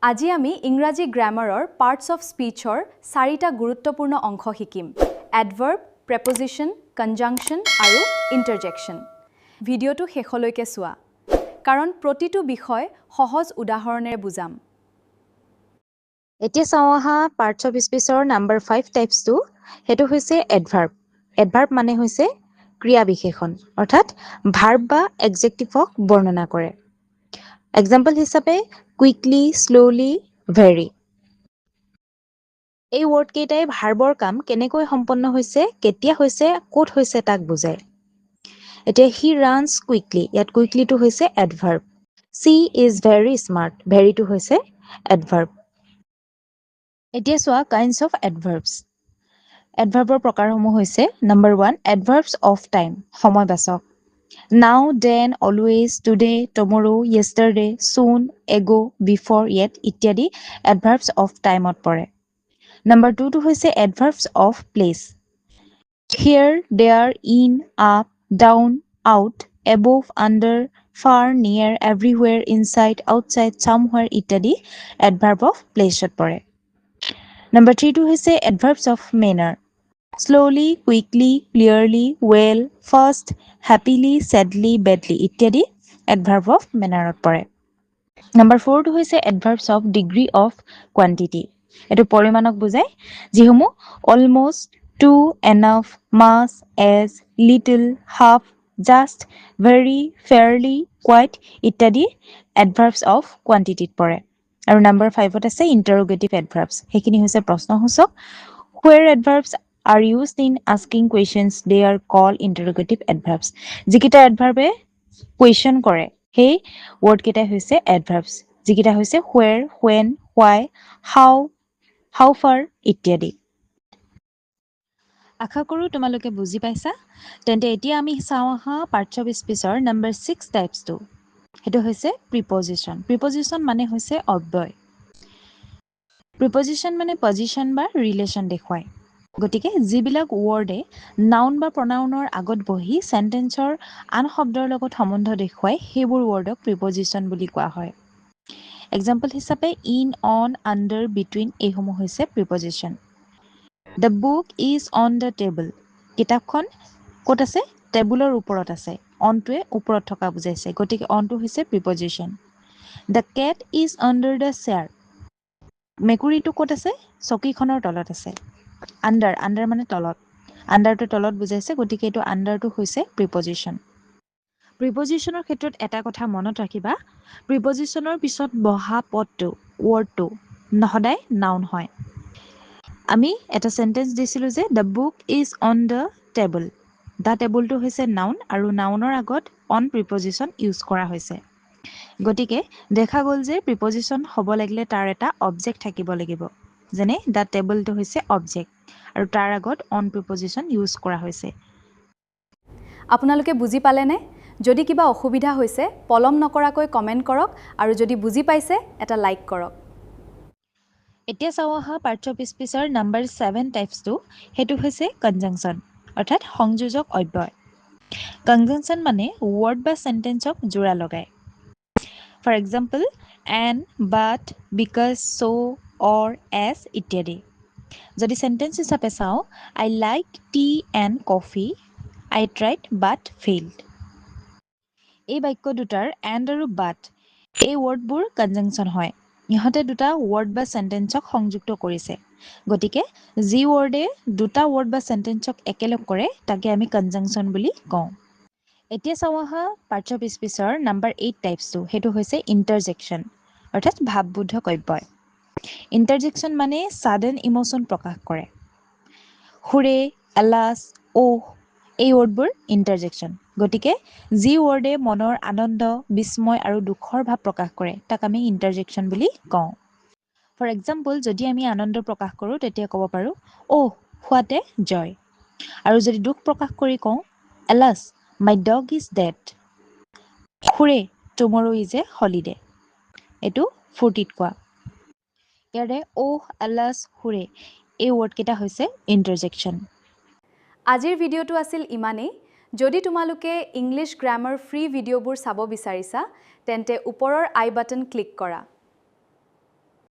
আজি আমি ইংৰাজী গ্ৰামাৰৰ পাৰ্টস অফ স্পিচৰ 4টা গুৰুত্বপূৰ্ণ অংশ শিকিম। এডভাৰ্ব, প্ৰেপজিশ্যন, কনজাংকশ্যন আৰু ইণ্টাৰজেকশ্যন। ভিডিঅ'টো শেষলৈকে চোৱা, কাৰণ প্ৰতিটো বিষয় সহজ উদাহৰণেৰে বুজাম। এতিয়া চাওঁ আহা পাৰ্টস অফ স্পিচৰ নাম্বাৰ 5 টাইপছটো, সেইটো হৈছে এডভাৰ্ব। এডভাৰ্ব মানে হৈছে ক্ৰিয়া বিশেষণ, অৰ্থাৎ ভাৰ্ব বা এডজেক্টিভক বৰ্ণনা কৰে। এক্সাম্পল হিচাপে কুইকলি, শ্লোলি, ভেৰি। এই ৱৰ্ড কেইটাই ভাৰ্বৰ কাম কেনেকৈ সম্পন্ন হৈছে, কেতিয়া হৈছে, ক'ত হৈছে তাক বুজায়। এতিয়া হি ৰানছ কুইকলি, ইয়াত কুইকলিটো হৈছে এডভাৰ্ব। চি ইজ ভেৰি স্মাৰ্ট, ভেৰিটো হৈছে এডভাৰ্ব। এতিয়া চোৱা কাইণ্ডছ অফ এডভাৰ্বছ। এডভাৰ্বৰ প্ৰকাৰসমূহ হৈছে নাম্বাৰ 1 এডভাৰ্বছ অফ টাইম, সময়বাচক। নাও, দেন, অলৱেজ, টুডে, টমৰো, য়েষ্টাৰডে, চুন, এগো, বিফৰ, য়েট ইত্যাদি এডভাৰ্বছ অফ টাইমত পৰে। নাম্বাৰ 2টো হৈছে adverbs of place. Here, there, in, up, down, out, above, under, far, near, everywhere, inside, outside, চামৱেৰ ইত্যাদি এডভাৰ্ব অফ প্লেচত পৰে। নাম্বাৰ 3টো হৈছে adverbs of manner. Slowly, quickly, clearly, well, fast, happily, sadly, badly ইত্যাদি adverb of মেনাৰত পৰে। Number 4টো হৈছে adverbs of degree of quantity. এইটো পৰিমাণক বুজায়, যিসমূহ almost, too, enough, much, as, little, half, just, very, fairly, quite ইত্যাদি এডভাৰ্বছ অফ কোৱান্টিটিত পৰে। আৰু নাম্বাৰ 5ত আছে ইণ্টাৰোগেটিভ এডভাৰ্বছ, সেইখিনি হৈছে প্ৰশ্নসূচক। Where adverbs are used in asking questions, they are called interrogative adverbs. যিকেইটা এডভাৰ্বে কুৱেশ্যন কৰে সেই ৱৰ্ড কেইটাই হৈছে এডভাৰ্বছ, যিকেইটা হৈছে where, when, why, how far ইত্যাদি। আশা কৰোঁ তোমালোকে বুজি পাইছা। তেন্তে এতিয়া আমি চাওঁ আহা পাৰ্টছ অফ স্পিচৰ নাম্বাৰ 6 টাইপছটো, সেইটো হৈছে প্ৰিপজিশ্যন। প্ৰিপজিশ্যন মানে হৈছে অব্যয়। প্ৰিপজিশ্যন মানে পজিশ্যন বা ৰিলেশ্যন দেখুৱায়। গতিকে যিবিলাক ৱৰ্ডে নাউন বা প্ৰনাউনৰ আগত বহি চেণ্টেন্সৰ আন শব্দৰ লগত সম্বন্ধ দেখুৱায় সেইবোৰ ৱৰ্ডক প্ৰিপজিশ্যন বুলি কোৱা হয়। এক্সাম্পল হিচাপে ইন, অন, আণ্ডাৰ, বিটুইন এইসমূহ হৈছে preposition. The book is on the table, কিতাপখন ক'ত আছে? টেবুলৰ ওপৰত আছে। অনটোৱে ওপৰত থকা বুজাইছে, গতিকে অনটো হৈছে preposition. The cat is under the chair, মেকুৰীটো ক'ত আছে? চকীখনৰ তলত আছে। আণ্ডাৰ মানে তলত, আণ্ডাৰটো তলত বুজাইছে, গতিকে এইটো আণ্ডাৰটো হৈছে প্ৰিপজিশ্যন। প্ৰিপজিশ্যনৰ ক্ষেত্ৰত এটা কথা মনত ৰাখিবা, প্ৰিপজিশ্যনৰ পিছত বহা পদটো, ৱৰ্ডটো সদায় নাউন হয়। আমি এটা চেণ্টেন্স দিছিলোঁ যে the book is on the table, the টেবুলটো হৈছে নাউন আৰু নাউনৰ আগত অন প্ৰিপজিশ্যন ইউজ কৰা হৈছে। গতিকে দেখা গ'ল যে প্ৰিপজিশ্যন হ'ব লাগিলে তাৰ এটা অবজেক্ট থাকিব লাগিব, যেনে দ্য টেবলটো হৈছে অবজেক্ট আৰু তাৰ আগত অন প্ৰিপজিশ্যন ইউজ কৰা হৈছে। আপোনালোকে বুজি পালেনে? যদি কিবা অসুবিধা হৈছে পলম নকৰাকৈ কমেণ্ট কৰক আৰু যদি বুজি পাইছে এটা লাইক কৰক। এতিয়া চাওঁ আহা পাৰ্টছ অফ স্পিচৰ নাম্বাৰ 7 টাইপছটো, সেইটো হৈছে কনজাংচন, অৰ্থাৎ সংযোজক অব্যয়। কনজাংচন মানে ৱৰ্ড বা চেণ্টেন্সক জোৰা লগায়। For example and, but, because, so', or, as ইত্যাদি। যদি চেণ্টেন্স হিচাপে চাওঁ I like tea and coffee, I tried but failed. এই বাক্য দুটাৰ এণ্ড আৰু বাট এই ৱৰ্ডবোৰ কনজাংচন হয়। ইহঁতে দুটা ৱৰ্ড বা চেণ্টেন্সক সংযুক্ত কৰিছে, গতিকে যি ৱৰ্ডে দুটা ৱৰ্ড বা চেণ্টেন্সক একেলগ কৰে তাকে আমি কনজাংচন বুলি কওঁ। এতিয়া চাওঁ আহা পাৰ্টছ অফ স্পিচৰ নাম্বাৰ 8 টাইপছটো, সেইটো হৈছে ইণ্টাৰজেকশ্যন, অৰ্থাৎ ভাৱবোধক অব্যয়। ইণ্টাৰজেকশ্যন মানে ছাডেন ইম'শ্যন প্ৰকাশ কৰে। হুৰে, এলাছ, ওহ এই ৱৰ্ডবোৰ ইণ্টাৰজেকশ্যন, গতিকে যি ৱৰ্ডে মনৰ আনন্দ, বিস্ময় আৰু দুখৰ ভাৱ প্ৰকাশ কৰে তাক আমি ইণ্টাৰজেকশ্যন বুলি কওঁ। ফৰ এক্সাম্পল যদি আমি আনন্দ প্ৰকাশ কৰোঁ তেতিয়া ক'ব পাৰোঁ অহ হোৱাট এ জয়, আৰু যদি দুখ প্ৰকাশ কৰি কওঁ alas my dog is dead, hurray tomorrow is a holiday, এইটো ফূৰ্তিত কোৱা। ইয়াৰে অহ, এলাছ, হুৰে এই ৱৰ্ডকেইটা হৈছে ইণ্টাৰজেকশ্যন। আজিৰ ভিডিঅ'টো আছিল ইমানেই। যদি তোমালোকে ইংলিছ গ্ৰামাৰ ফ্ৰী ভিডিঅ'বোৰ চাব বিচাৰিছা তেন্তে ওপৰৰ আই বাটন ক্লিক কৰা।